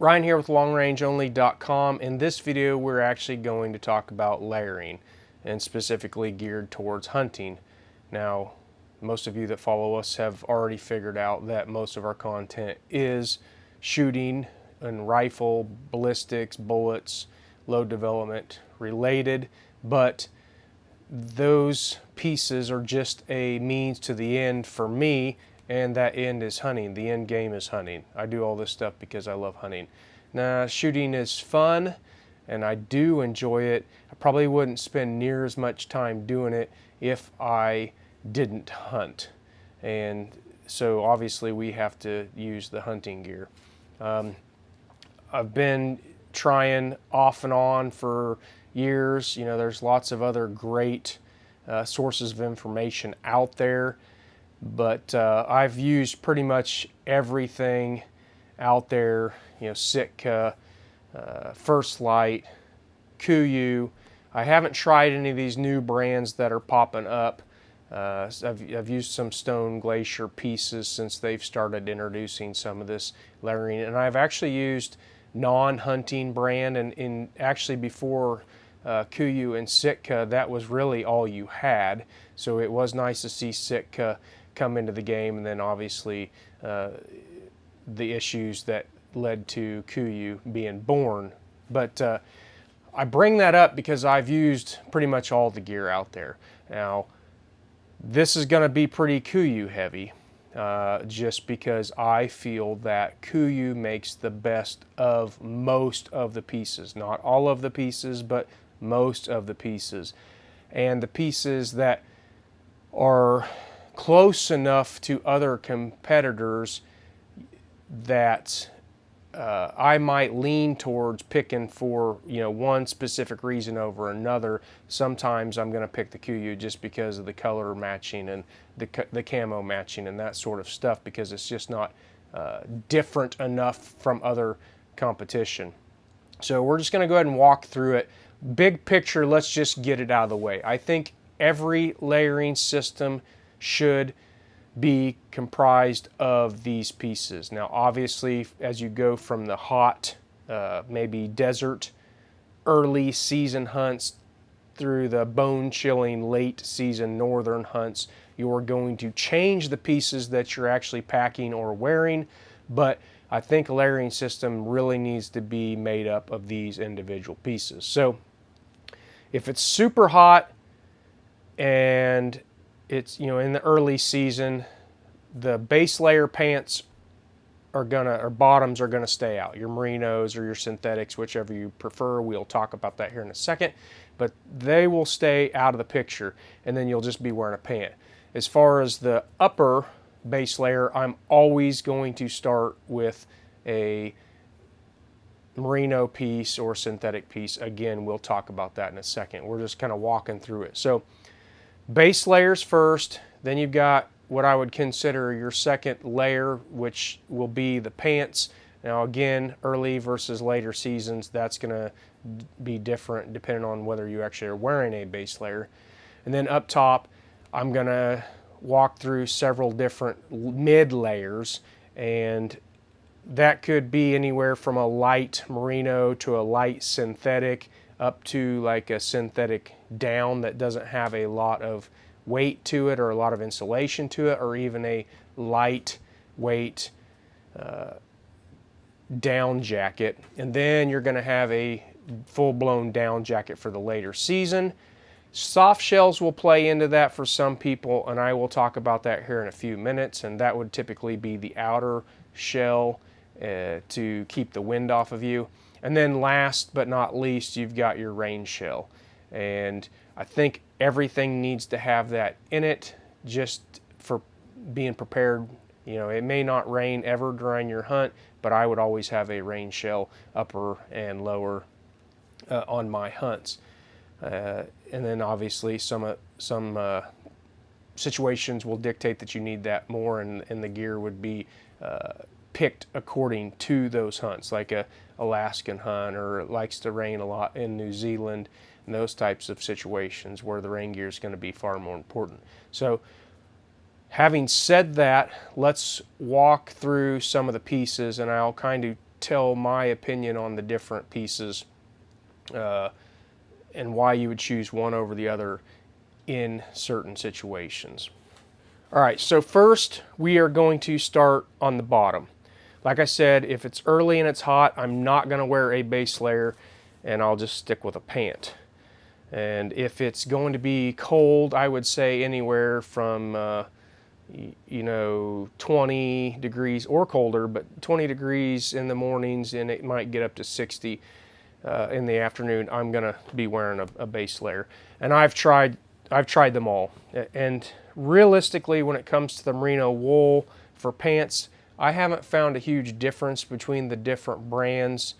Ryan here with longrangeonly.com. In this video, we're actually going to talk about layering, and specifically geared towards hunting. Now, most of you that follow us have already figured out that most of our content is shooting and rifle, ballistics, bullets, load development related, but those pieces are just a means to the end for me, and that end is hunting. The end game is hunting. I do all this stuff because I love hunting. Now, shooting is fun, and I do enjoy it. I probably wouldn't spend near as much time doing it if I didn't hunt. And so obviously we have to use the hunting gear. I've been trying off and on for years. You know, there's lots of other great sources of information out there, but I've used pretty much everything out there. You know, Sitka, First Light, Kuiu. I haven't tried any of these new brands that are popping up. I've used some Stone Glacier pieces since they've started introducing some of this layering, and I've actually used non-hunting brand, and actually before Kuiu and Sitka, that was really all you had. So it was nice to see Sitka come into the game, and then obviously the issues that led to Kuiu being born. But I bring that up because I've used pretty much all the gear out there. Now, this is going to be pretty Kuiu heavy, just because I feel that Kuiu makes the best of most of the pieces. Not all of the pieces, but most of the pieces. And the pieces that are close enough to other competitors that I might lean towards picking for, you know, one specific reason over another. Sometimes I'm going to pick the Kuiu just because of the color matching and the camo matching and that sort of stuff, because it's just not different enough from other competition. So we're just going to go ahead and walk through it. Big picture, let's just get it out of the way. I think every layering system should be comprised of these pieces. Now, obviously, as you go from the hot, maybe desert, early season hunts through the bone-chilling late season northern hunts, you're going to change the pieces that you're actually packing or wearing, but I think a layering system really needs to be made up of these individual pieces. So if it's super hot and it's, you know, in the early season, the base layer pants are gonna, or bottoms are gonna stay out. Your merinos or your synthetics, whichever you prefer. We'll talk about that here in a second, but they will stay out of the picture, and then you'll just be wearing a pant. As far as the upper base layer, I'm always going to start with a merino piece or synthetic piece. Again, we'll talk about that in a second. We're just kind of walking through it. So base layers first, then you've got what I would consider your second layer, which will be the pants. Now again, early versus later seasons, that's going to be different depending on whether you actually are wearing a base layer. And then up top, I'm going to walk through several different mid layers, and that could be anywhere from a light merino to a light synthetic up to like a synthetic down that doesn't have a lot of weight to it or a lot of insulation to it, or even a lightweight down jacket. And then you're going to have a full-blown down jacket for the later season. Soft shells will play into that for some people, and I will talk about that here in a few minutes, and that would typically be the outer shell to keep the wind off of you. And then last but not least, you've got your rain shell. And I think everything needs to have that in it just for being prepared. You know, it may not rain ever during your hunt, but I would always have a rain shell upper and lower on my hunts. And then obviously some situations will dictate that you need that more, and the gear would be picked according to those hunts, like a Alaskan hunt, or it likes to rain a lot in New Zealand, and those types of situations where the rain gear is going to be far more important. So having said that, let's walk through some of the pieces, and I'll kind of tell my opinion on the different pieces and why you would choose one over the other in certain situations. All right, so first we are going to start on the bottom. Like I said, if it's early and it's hot, I'm not going to wear a base layer, and I'll just stick with a pant. And if it's going to be cold, I would say anywhere from 20 degrees or colder, but 20 degrees in the mornings, and it might get up to 60 in the afternoon. I'm going to be wearing a base layer, and I've tried them all. And realistically, when it comes to the merino wool for pants, I haven't found a huge difference between the different brands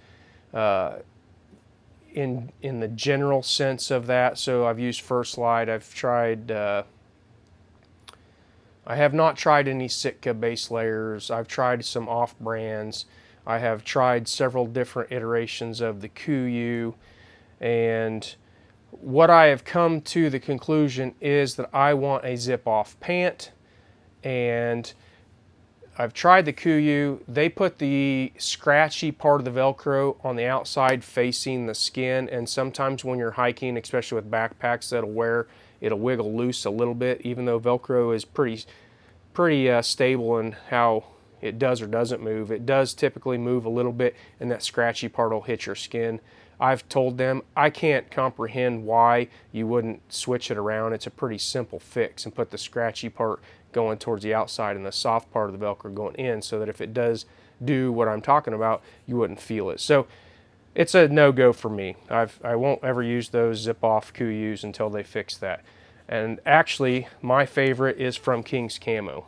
in the general sense of that. So I've used First Light. I've tried. I have not tried any Sitka base layers. I've tried some off brands. I have tried several different iterations of the Kuiu, and what I have come to the conclusion is that I want a zip-off pant, and I've tried the Kuiu. They put the scratchy part of the Velcro on the outside facing the skin, and sometimes when you're hiking, especially with backpacks, it'll wiggle loose a little bit, even though Velcro is pretty stable in how it does or doesn't move. It does typically move a little bit, and that scratchy part will hit your skin. I've told them I can't comprehend why you wouldn't switch it around. It's a pretty simple fix, and put the scratchy part going towards the outside and the soft part of the Velcro going in, so that if it does do what I'm talking about, you wouldn't feel it. So it's a no-go for me. I won't ever use those zip-off Kuius until they fix that. And actually, my favorite is from King's Camo.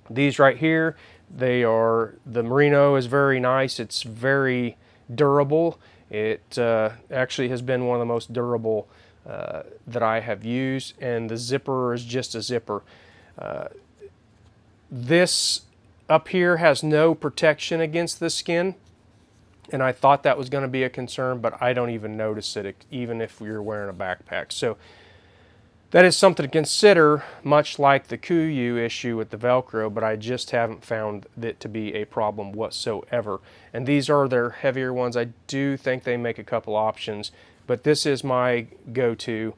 These right here, the merino is very nice. It's very durable. It actually has been one of the most durable that I have used, and the zipper is just a zipper. This up here has no protection against the skin, and I thought that was going to be a concern, but I don't even notice it, even if you're wearing a backpack. So that is something to consider, much like the Kuiu issue with the Velcro, but I just haven't found it to be a problem whatsoever. And these are their heavier ones. I do think they make a couple options, but this is my go-to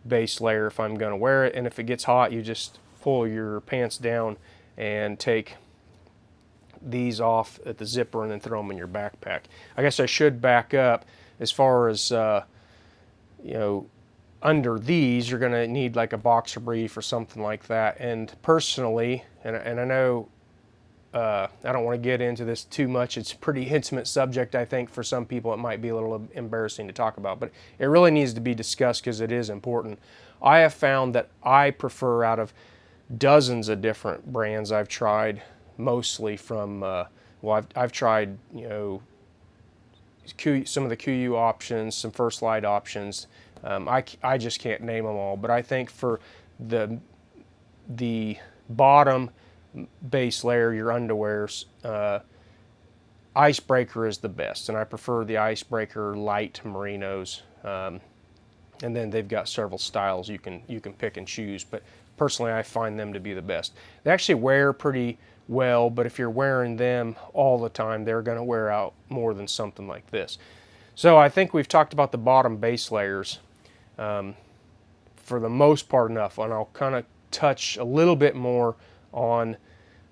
base layer if I'm going to wear it. And if it gets hot, you just pull your pants down and take these off at the zipper and then throw them in your backpack. I guess I should back up as far as, under these, you're going to need like a boxer brief or something like that. And personally, and I know I don't want to get into this too much. It's a pretty intimate subject. I think for some people it might be a little embarrassing to talk about, but it really needs to be discussed because it is important. I have found that I prefer, out of dozens of different brands I've tried, mostly from, I've tried, some of the Kuiu options, some First Light options. I just can't name them all, but I think for the bottom base layer, your underwears, Icebreaker is the best, and I prefer the Icebreaker light merinos. And then they've got several styles you can pick and choose, but personally I find them to be the best. They actually wear pretty well, but if you're wearing them all the time, they're going to wear out more than something like this. So I think we've talked about the bottom base layers for the most part enough, and I'll kind of touch a little bit more on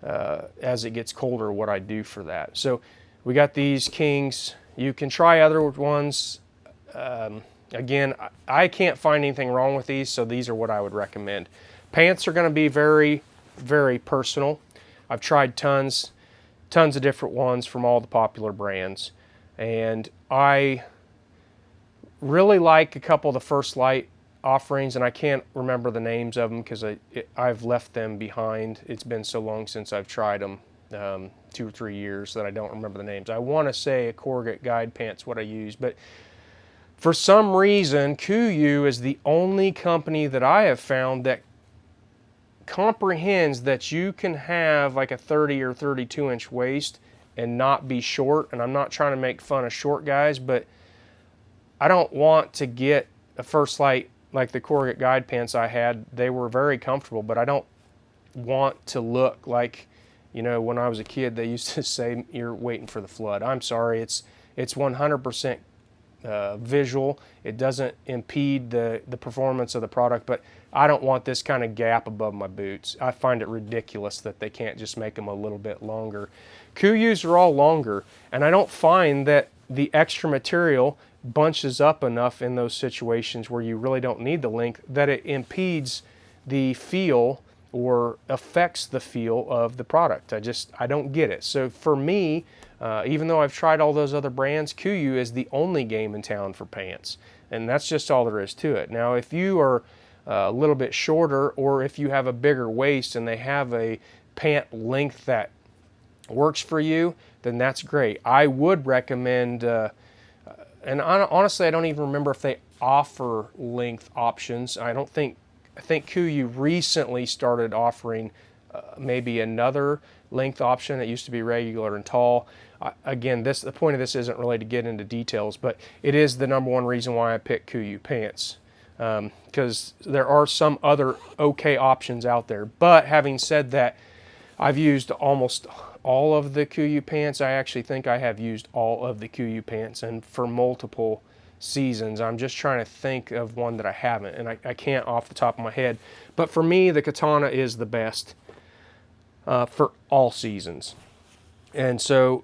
as it gets colder what I do for that. So we got these Kings. You can try other ones. Again, I can't find anything wrong with these, so these are what I would recommend. Pants are going to be very, very personal. I've tried tons of different ones from all the popular brands, and I really like a couple of the First Light offerings, and I can't remember the names of them because I've left them behind. It's been so long since I've tried them, 2 or 3 years, that I don't remember the names. I want to say a Corrugate Guide Pants what I use, but for some reason Kuiu is the only company that I have found that comprehends that you can have like a 30 or 32 inch waist and not be short. And I'm not trying to make fun of short guys, but I don't want to get a First Light like the Corrugate Guide Pants I had. They were very comfortable, but I don't want to look like, You know, when I was a kid, they used to say you're waiting for the flood. I'm sorry, it's 100% visual. It doesn't impede the performance of the product, but I don't want this kind of gap above my boots. I find it ridiculous that they can't just make them a little bit longer. Kuyus are all longer, and I don't find that the extra material bunches up enough in those situations where you really don't need the length that it impedes the feel or affects the feel of the product. I don't get it. So for me, even though I've tried all those other brands, Kuiu is the only game in town for pants. And that's just all there is to it. Now, if you are a little bit shorter, or if you have a bigger waist and they have a pant length that works for you, then that's great. I would recommend, and honestly, I don't even remember if they offer length options. I think Kuiu recently started offering maybe another length option. It used to be regular and tall. Again, the point of this isn't really to get into details, but it is the number one reason why I picked Kuiu pants, because there are some other okay options out there. But having said that, I've used almost all of the Kuiu pants. I actually think I have used all of the Kuiu pants, and for multiple seasons. I'm just trying to think of one that I haven't, and I can't off the top of my head. But for me, the Katana is the best for all seasons. And so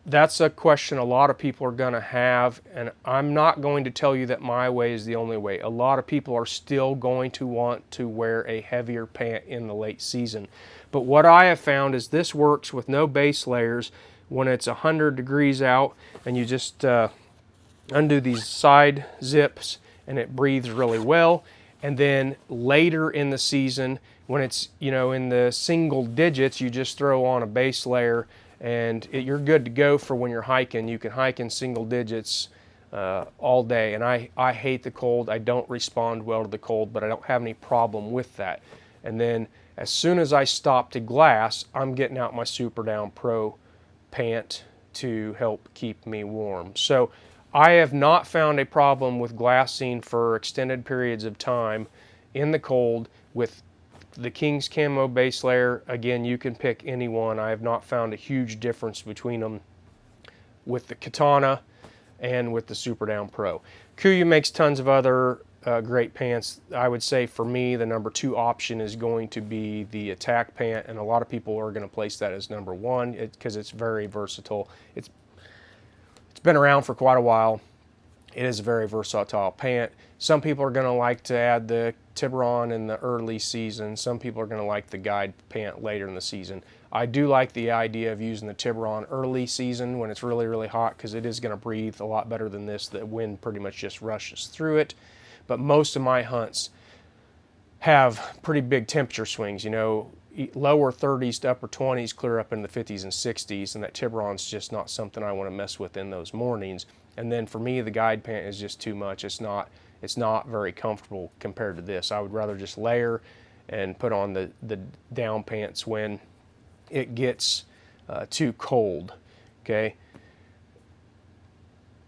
that's a question a lot of people are going to have, and I'm not going to tell you that my way is the only way. A lot of people are still going to want to wear a heavier pant in the late season. But what I have found is this works with no base layers when it's 100 degrees out, and you just undo these side zips and it breathes really well. And then later in the season, when it's, you know, in the single digits, you just throw on a base layer and you're good to go for when you're hiking. You can hike in single digits all day. And I hate the cold. I don't respond well to the cold, but I don't have any problem with that. And then as soon as I stop to glass, I'm getting out my Super Down Pro pant to help keep me warm. So I have not found a problem with glassing for extended periods of time in the cold with the King's Camo base layer. Again, you can pick any one. I have not found a huge difference between them with the Katana and with the Super Down Pro. Kuiu makes tons of other great pants. I would say for me, the number 2 option is going to be the Attack pant, and a lot of people are going to place that as number 1 because it's very versatile. It's been around for quite a while. It is a very versatile pant. Some people are going to like to add the Tiburon in the early season. Some people are going to like the Guide pant later in the season. I do like the idea of using the Tiburon early season when it's really, really hot, because it is going to breathe a lot better than this. The wind pretty much just rushes through it. But most of my hunts have pretty big temperature swings, you know, lower 30s to upper 20s, clear up in the 50s and 60s, and that Tiburon's just not something I want to mess with in those mornings. And then for me, the Guide pant is just too much. It's not very comfortable compared to this. I would rather just layer and put on the down pants when it gets too cold, okay?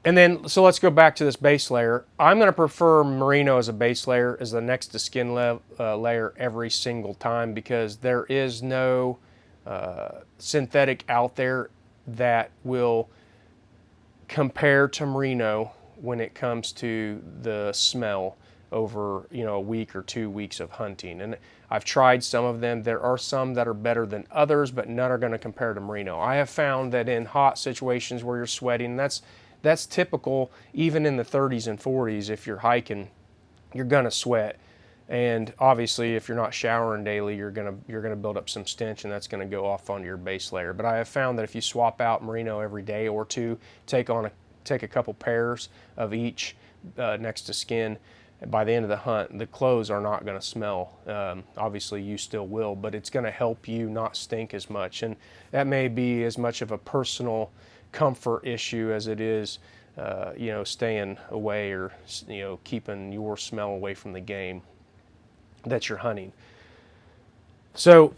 And then, so let's go back to this base layer. I'm going to prefer merino as a base layer as the next to skin layer every single time, because there is no synthetic out there that will compare to merino when it comes to the smell over, you know, a week or 2 weeks of hunting. And I've tried some of them. There are some that are better than others, but none are going to compare to merino. I have found that in hot situations where you're sweating, that's typical. Even in the 30s and 40s, if you're hiking, you're gonna sweat, and obviously if you're not showering daily, you're gonna build up some stench, and that's gonna go off onto your base layer. But I have found that if you swap out merino every day or two, take a couple pairs of each next to skin, by the end of the hunt, the clothes are not going to smell. Obviously you still will, but it's going to help you not stink as much, and that may be as much of a personal comfort issue as it is, you know, staying away, or, you know, keeping your smell away from the game that you're hunting. So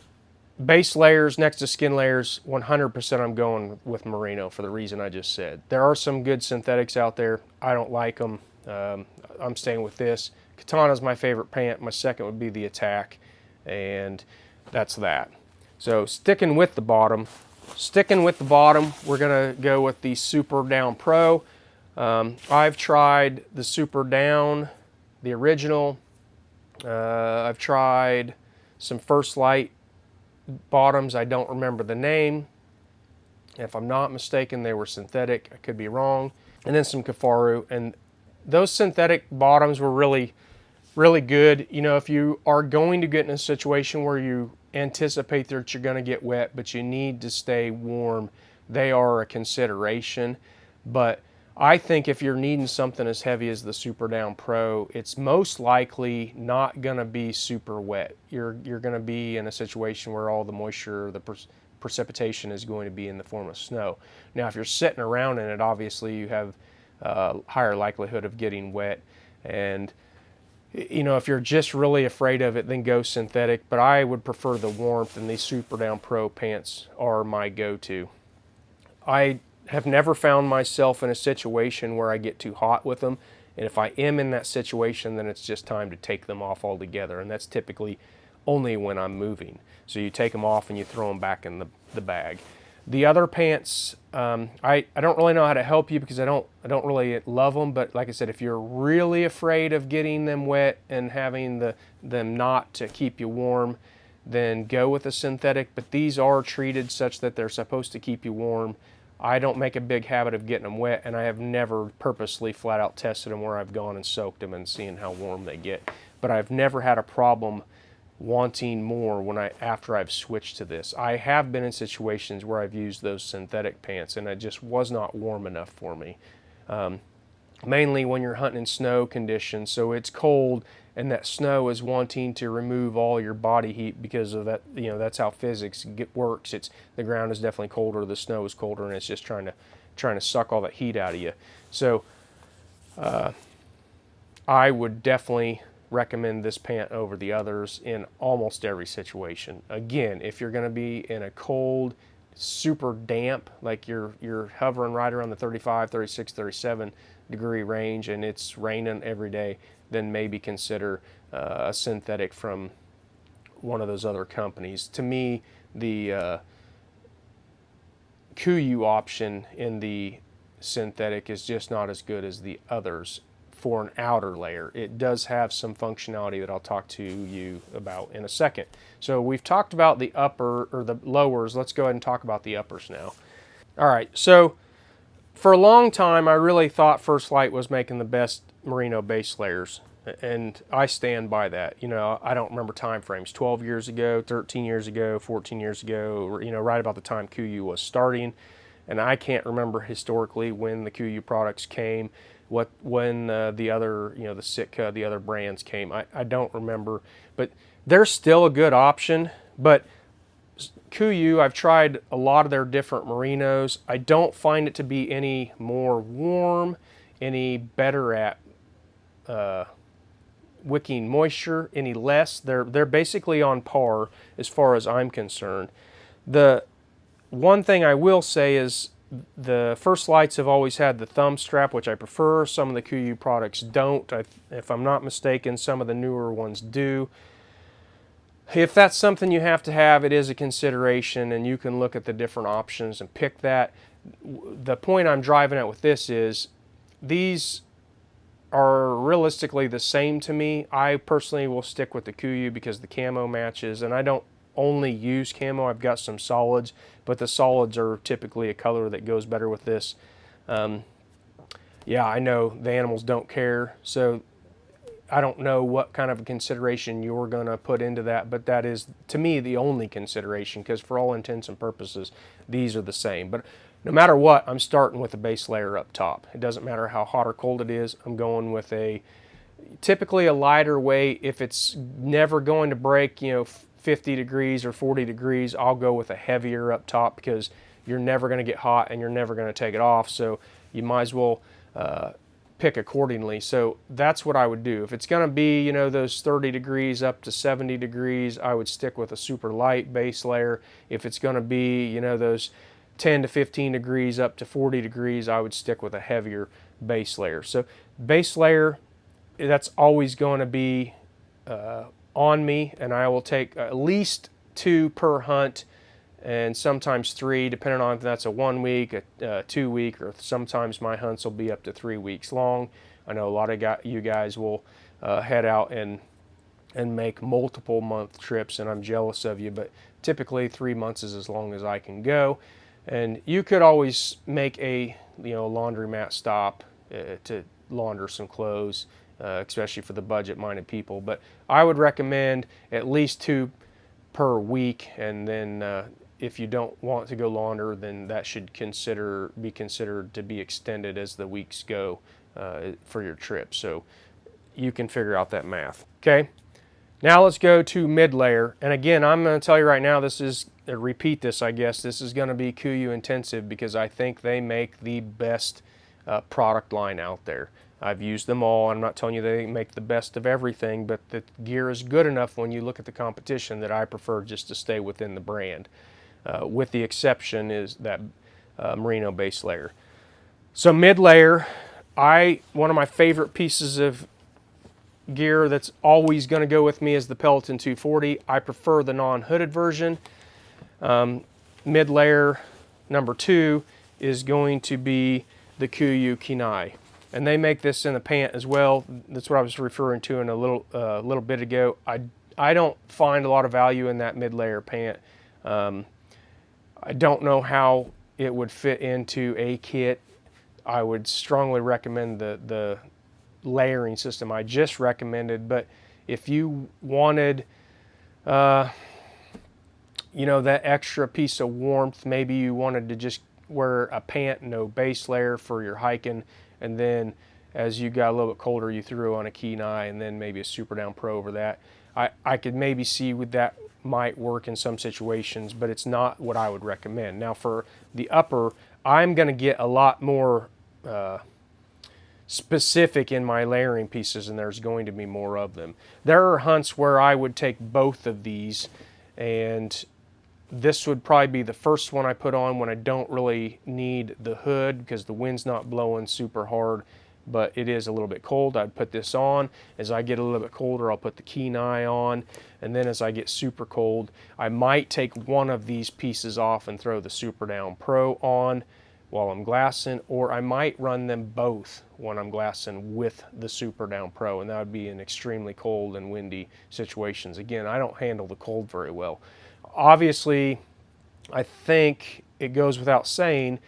base layers next to skin layers, 100% I'm going with merino for the reason I just said. There are some good synthetics out there. I don't like them. I'm staying with this. Katana is my favorite pant. My second would be the Attack, and that's that. So sticking with the bottom, we're gonna go with the Super Down Pro. I've tried the Super Down, the original. I've tried some First Light bottoms. I don't remember the name. If I'm not mistaken, they were synthetic. I could be wrong. And then some Kafaru. And those synthetic bottoms were really, really good. You know, if you are going to get in a situation where you anticipate that you're going to get wet, but you need to stay warm, they are a consideration. But I think if you're needing something as heavy as the Super Down Pro, it's most likely not going to be super wet. You're going to be in a situation where all the moisture, the precipitation is going to be in the form of snow. Now, if you're sitting around in it, obviously you have higher likelihood of getting wet. And you know, if you're just really afraid of it, then go synthetic. But I would prefer the warmth, and these Super Down Pro pants are my go-to. I have never found myself in a situation where I get too hot with them. And if I am in that situation, then it's just time to take them off altogether. And that's typically only when I'm moving. So you take them off and you throw them back in the bag. The other pants, I don't really know how to help you because I don't really love them. But like I said, if you're really afraid of getting them wet and having them not to keep you warm, then go with a synthetic. But these are treated such that they're supposed to keep you warm. I don't make a big habit of getting them wet, and I have never purposely flat out tested them where I've gone and soaked them and seeing how warm they get. But I've never had a problem wanting more after I've switched to this. I have been in situations where I've used those synthetic pants and it just was not warm enough for me. Mainly when you're hunting in snow conditions, so it's cold and that snow is wanting to remove all your body heat because of that. You know, that's how physics works. It's the ground is definitely colder, the snow is colder, and it's just trying to suck all that heat out of you. So I would definitely recommend this pant over the others in almost every situation. Again, if you're going to be in a cold, super damp, like you're hovering right around the 35, 36, 37 degree range and it's raining every day, then maybe consider a synthetic from one of those other companies. To me, the Kuiu option in the synthetic is just not as good as the others for an outer layer. It does have some functionality that I'll talk to you about in a second. So we've talked about the upper or the lowers. Let's go ahead and talk about the uppers now. All right, so for a long time I really thought First Light was making the best merino base layers, and I stand by that. You know, I don't remember time frames, 12 years ago, 13 years ago, 14 years ago, or, you know, right about the time Kuiu was starting. And I can't remember historically when the Kuiu products came, when the other, you know, the Sitka, the other brands came. I don't remember, but they're still a good option. But Kuiu, I've tried a lot of their different merinos. I don't find it to be any more warm, any better at wicking moisture, any less. They're basically on par as far as I'm concerned. The one thing I will say is the First Lights have always had the thumb strap, which I prefer. Some of the Kuiu products don't. If I'm not mistaken, some of the newer ones do. If that's something you have to have, it is a consideration, and you can look at the different options and pick that. The point I'm driving at with this is these are realistically the same to me. I personally will stick with the Kuiu because the camo matches, and I don't only use camo. I've got some solids, but the solids are typically a color that goes better with this. Yeah, I know the animals don't care, so I don't know what kind of a consideration you're going to put into that, but that is, to me, the only consideration, because for all intents and purposes, these are the same. But no matter what, I'm starting with a base layer up top. It doesn't matter how hot or cold it is. I'm going with typically a lighter weight. If it's never going to break, you know, 50 degrees or 40 degrees, I'll go with a heavier up top because you're never going to get hot and you're never going to take it off, so you might as well pick accordingly. So that's what I would do. If it's going to be, you know, those 30 degrees up to 70 degrees, I would stick with a super light base layer. If it's going to be, you know, those 10 to 15 degrees up to 40 degrees, I would stick with a heavier base layer. So base layer, that's always going to be on me, and I will take at least 2 per hunt and sometimes 3, depending on if that's a 1 week, a 2 week, or sometimes my hunts will be up to 3 weeks long. I know a lot of you guys will head out and make multiple month trips, and I'm jealous of you, but typically 3 months is as long as I can go. And you could always make a laundromat stop to launder some clothes, especially for the budget-minded people. But I would recommend at least 2 per week, and then if you don't want to go launder, then that should be considered to be extended as the weeks go for your trip. So you can figure out that math. Okay. Now let's go to mid-layer. And again, I'm going to tell you right now, this is, repeat this I guess, this is going to be KUIU intensive because I think they make the best product line out there. I've used them all. I'm not telling you they make the best of everything, but the gear is good enough when you look at the competition that I prefer just to stay within the brand. With the exception is that merino base layer. So mid-layer, one of my favorite pieces of gear that's always going to go with me is the Peloton 240. I prefer the non-hooded version. Mid-layer number 2 is going to be the KUIU Kenai, and they make this in the pant as well. That's what I was referring to in a little bit ago. I don't find a lot of value in that mid-layer pant. I don't know how it would fit into a kit. I would strongly recommend the layering system I just recommended, but if you wanted that extra piece of warmth, maybe you wanted to just wear a pant, no base layer for your hiking, and then as you got a little bit colder you threw on a Kenai and then maybe a Super Down Pro over that. I could maybe see with that might work in some situations, but it's not what I would recommend. Now for the upper, I'm going to get a lot more specific in my layering pieces, and there's going to be more of them. There are hunts where I would take both of these, and this would probably be the first one I put on when I don't really need the hood because the wind's not blowing super hard, but it is a little bit cold. I'd put this on. As I get a little bit colder, I'll put the Kenai on, and then as I get super cold, I might take one of these pieces off and throw the Super Down Pro on while I'm glassing, or I might run them both when I'm glassing with the Super Down Pro, and that would be in extremely cold and windy situations. Again, I don't handle the cold very well. Obviously, I think it goes without saying,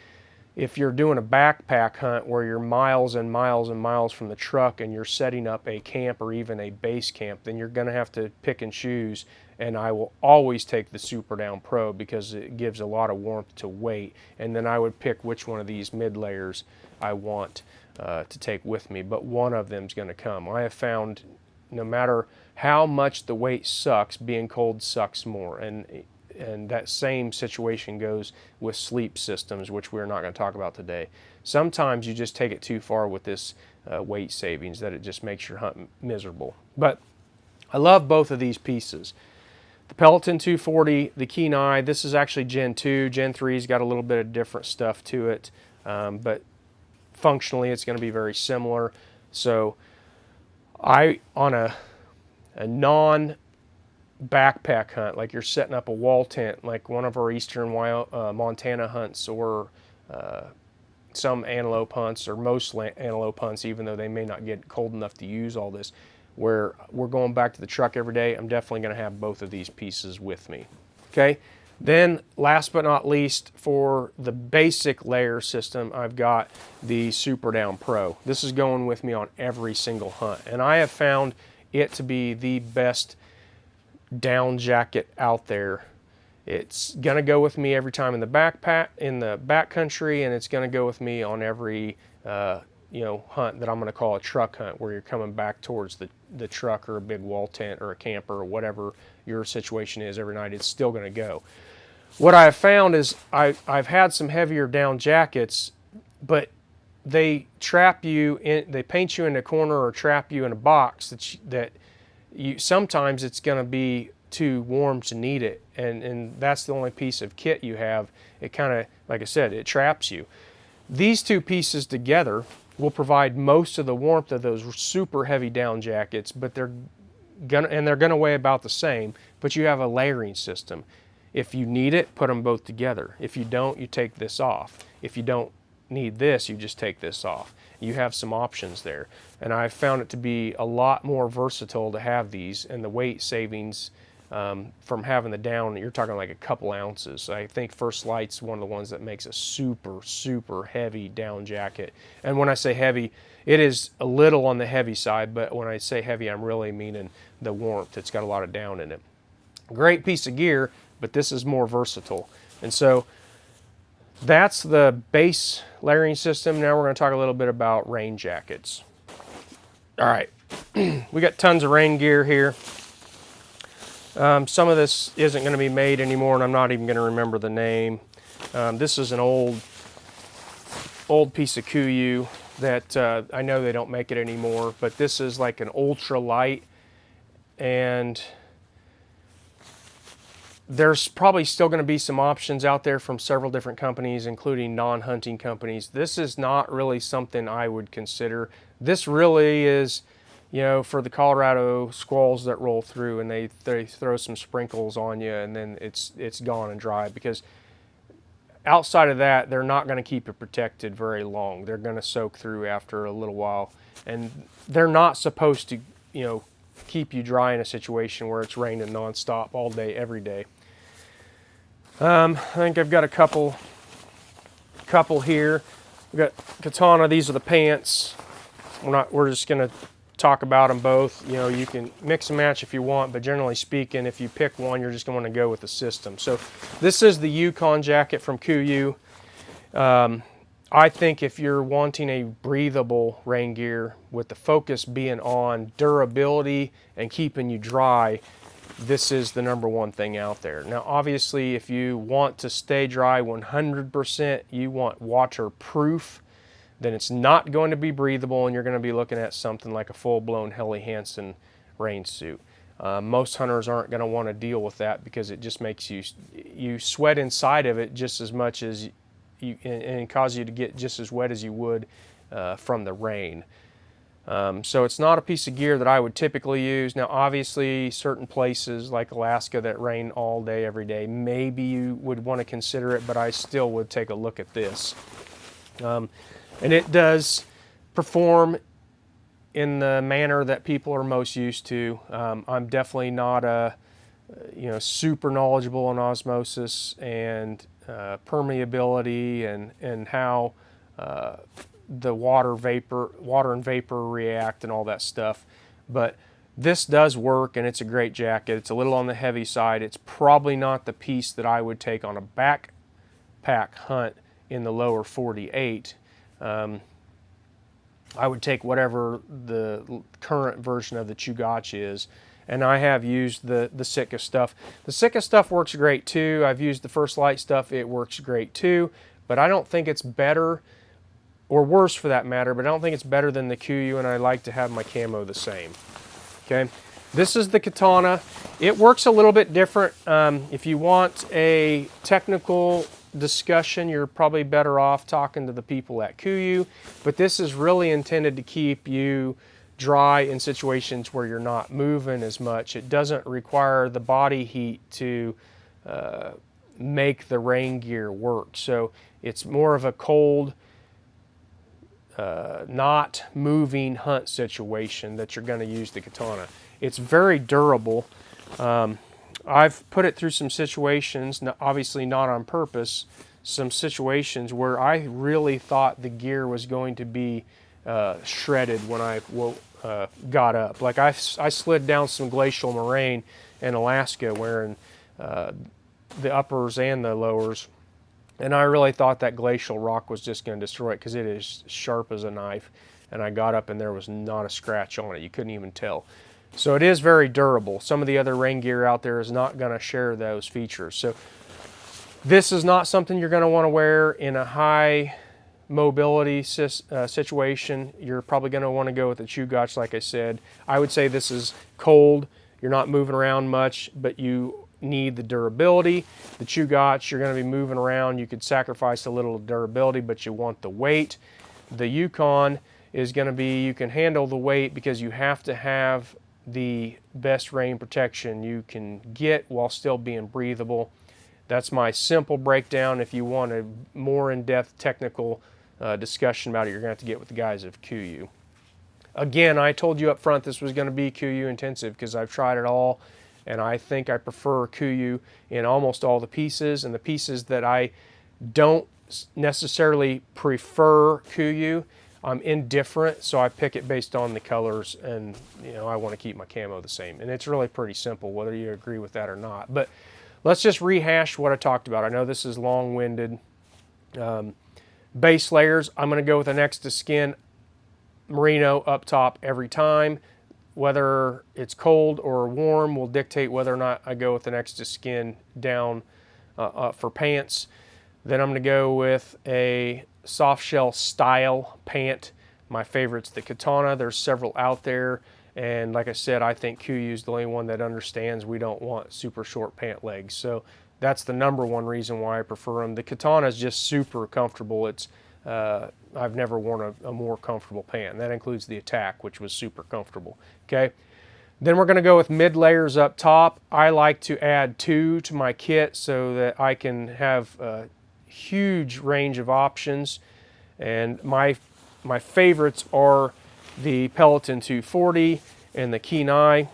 if you're doing a backpack hunt where you're miles and miles and miles from the truck and you're setting up a camp or even a base camp, then you're going to have to pick and choose. And I will always take the Super Down Pro because it gives a lot of warmth to weight. And then I would pick which one of these mid layers I want to take with me. But one of them is going to come. I have found no matter how much the weight sucks, being cold sucks more. And that same situation goes with sleep systems, which we're not going to talk about today. Sometimes you just take it too far with this weight savings that it just makes your hunt miserable. But I love both of these pieces. The Peloton 240, the Kenai, this is actually Gen 2. Gen 3's got a little bit of different stuff to it, but functionally it's going to be very similar. So on a non-backpack hunt, like you're setting up a wall tent, like one of our eastern Montana hunts, or some antelope hunts, or most antelope hunts, even though they may not get cold enough to use all this, where we're going back to the truck every day, I'm definitely going to have both of these pieces with me. Okay, then last but not least, for the basic layer system, I've got the Super Down Pro. This is going with me on every single hunt, and I have found it to be the best down jacket out there. It's going to go with me every time in the backcountry, and it's going to go with me on every hunt that I'm going to call a truck hunt, where you're coming back towards the truck or a big wall tent or a camper or whatever your situation is every night. It's still going to go. What I have found is I've had some heavier down jackets, but they trap you in, they paint you in a corner or trap you in a box that you sometimes it's going to be too warm to need it, and that's the only piece of kit you have. It kind of, like I said, it traps you. These two pieces together will provide most of the warmth of those super heavy down jackets, but they're gonna weigh about the same, but you have a layering system. If you need it, put them both together. If you don't, you take this off. If you don't need this, you just take this off. You have some options there. And I found it to be a lot more versatile to have these, and the weight savings from having the down, you're talking like a couple ounces. I think First Light's one of the ones that makes a super, super heavy down jacket. And when I say heavy, it is a little on the heavy side, but when I say heavy, I'm really meaning the warmth. It's got a lot of down in it. Great piece of gear, but this is more versatile. And so that's the base layering system. Now we're going to talk a little bit about rain jackets. All right, we got tons of rain gear here. Some of this isn't going to be made anymore, and I'm not even going to remember the name. This is an old piece of Kuiu that I know they don't make it anymore, but this is like an ultra light, and there's probably still going to be some options out there from several different companies, including non-hunting companies. This is not really something I would consider. This really is, you know, for the Colorado squalls that roll through and they throw some sprinkles on you and then it's gone and dry, because outside of that, they're not going to keep it protected very long. They're going to soak through after a little while, and they're not supposed to, you know, keep you dry in a situation where it's raining nonstop all day, every day. I think I've got a couple here. We've got Katana. These are the pants. We're just going to talk about them both. You know, you can mix and match if you want, but generally speaking, if you pick one, you're just going to go with the system. So this is the Yukon jacket from Kuiu. I think if you're wanting a breathable rain gear with the focus being on durability and keeping you dry, this is the #1 thing out there. Now, obviously, if you want to stay dry 100%, you want waterproof, then it's not going to be breathable, and you're going to be looking at something like a full-blown Helly Hansen rain suit. Most hunters aren't going to want to deal with that because it just makes you sweat inside of it just as much as and cause you to get just as wet as you would from the rain. So it's not a piece of gear that I would typically use. Now, obviously, certain places like Alaska that rain all day, every day, maybe you would want to consider it, but I still would take a look at this. And it does perform in the manner that people are most used to. I'm definitely not super knowledgeable on osmosis and permeability and how the water and vapor react and all that stuff. But this does work, and it's a great jacket. It's a little on the heavy side. It's probably not the piece that I would take on a backpack hunt in the lower 48. I would take whatever the current version of the Chugach is, and I have used the Sitka stuff. The Sitka stuff works great too. I've used the First Light stuff. It works great too, but I don't think it's better, or worse for that matter, but I don't think it's better than the Kuiu, and I like to have my camo the same. Okay, this is the Katana. It works a little bit different. If you want a technical discussion, you're probably better off talking to the people at Kuiu, but this is really intended to keep you dry in situations where you're not moving as much. It doesn't require the body heat to make the rain gear work. So it's more of a cold, not moving hunt situation that you're going to use the Katana. It's very durable. I've put it through some situations, obviously not on purpose, some situations where I really thought the gear was going to be shredded when I got up. Like I slid down some glacial moraine in Alaska wearing the uppers and the lowers, and I really thought that glacial rock was just going to destroy it because it is sharp as a knife. And I got up and there was not a scratch on it. You couldn't even tell. So it is very durable. Some of the other rain gear out there is not going to share those features. So this is not something you're going to want to wear in a high mobility situation. You're probably going to want to go with the Chugach, like I said. I would say this is cold. You're not moving around much, but you need the durability. The Chugach, you're going to be moving around. You could sacrifice a little durability, but you want the weight. The Yukon is going to be, you can handle the weight because you have to have the best rain protection you can get while still being breathable. That's my simple breakdown. If you want a more in-depth technical discussion about it, you're going to have to get with the guys of KUIU. Again, I told you up front this was going to be KUIU intensive because I've tried it all, and I think I prefer KUIU in almost all the pieces. And the pieces that I don't necessarily prefer KUIU, I'm indifferent, so I pick it based on the colors, and I want to keep my camo the same. And it's really pretty simple, whether you agree with that or not. But let's just rehash what I talked about. I know this is long-winded. Base layers, I'm going to go with an next to skin merino up top every time. Whether it's cold or warm will dictate whether or not I go with the next to skin down for pants. Then I'm going to go with a soft shell style pant. My favorite's the Katana. There's several out there, and like I said, I think KUIU is the only one that understands we don't want super short pant legs. So that's the #1 reason why I prefer them. The Katana is just super comfortable. It's I've never worn a more comfortable pant. And that includes the Attack, which was super comfortable. Okay. Then we're going to go with mid layers up top. I like to add 2 to my kit so that I can have a huge range of options. And my favorites are the Peloton 240 and the Kenai.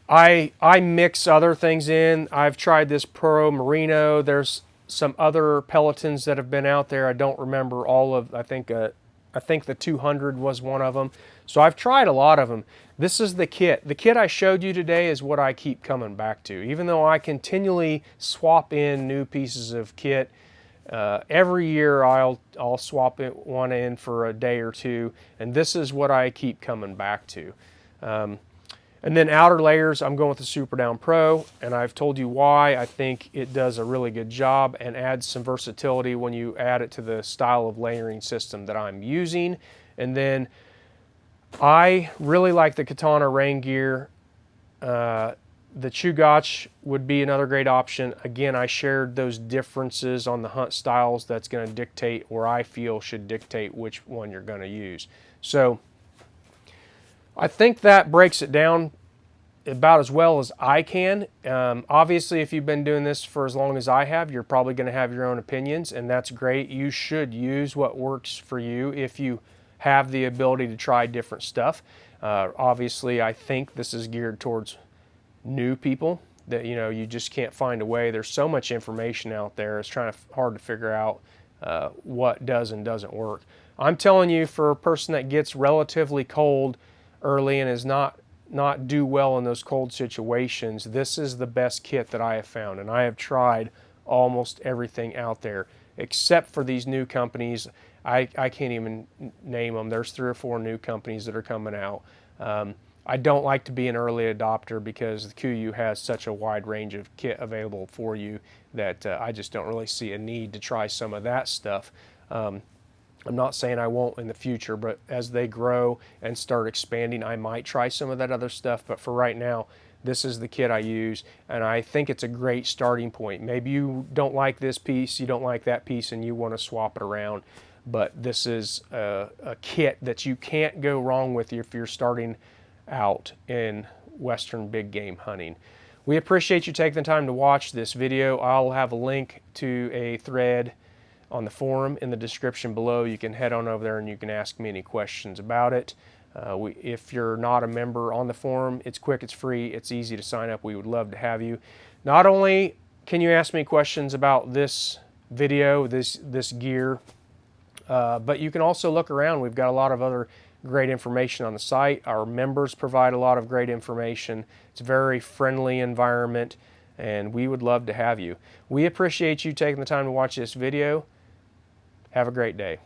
I mix other things in. I've tried this Pro Merino. There's some other Pelotons that have been out there. I don't remember all of. I think the 200 was one of them. So I've tried a lot of them. This is the kit. The kit I showed you today is what I keep coming back to. Even though I continually swap in new pieces of kit, every year I'll swap one in for a day or two, and this is what I keep coming back to. And then outer layers, I'm going with the Super Down Pro, and I've told you why. I think it does a really good job and adds some versatility when you add it to the style of layering system that I'm using. And then I really like the Katana rain gear. The Chugach would be another great option. Again, I shared those differences on the hunt styles. That's going to dictate, or I feel should dictate, which one you're going to use. So I think that breaks it down about as well as I can. Obviously, if you've been doing this for as long as I have, you're probably going to have your own opinions, and that's great. You should use what works for you if you have the ability to try different stuff. Obviously, I think this is geared towards new people that you just can't find a way. There's so much information out there. It's hard to figure out what does and doesn't work. I'm telling you, for a person that gets relatively cold early and is not do well in those cold situations, this is the best kit that I have found. And I have tried almost everything out there except for these new companies. I can't even name them. There's 3 or 4 new companies that are coming out. I don't like to be an early adopter because the KUIU has such a wide range of kit available for you that I just don't really see a need to try some of that stuff. I'm not saying I won't in the future, but as they grow and start expanding, I might try some of that other stuff. But for right now, this is the kit I use, and I think it's a great starting point. Maybe you don't like this piece, you don't like that piece, and you want to swap it around. But this is a kit that you can't go wrong with if you're starting out in Western big game hunting. We appreciate you taking the time to watch this video. I'll have a link to a thread on the forum in the description below. You can head on over there and you can ask me any questions about it. If you're not a member on the forum, it's quick, it's free, it's easy to sign up. We would love to have you. Not only can you ask me questions about this video, this gear, but you can also look around. We've got a lot of other great information on the site. Our members provide a lot of great information. It's a very friendly environment, and we would love to have you. We appreciate you taking the time to watch this video. Have a great day.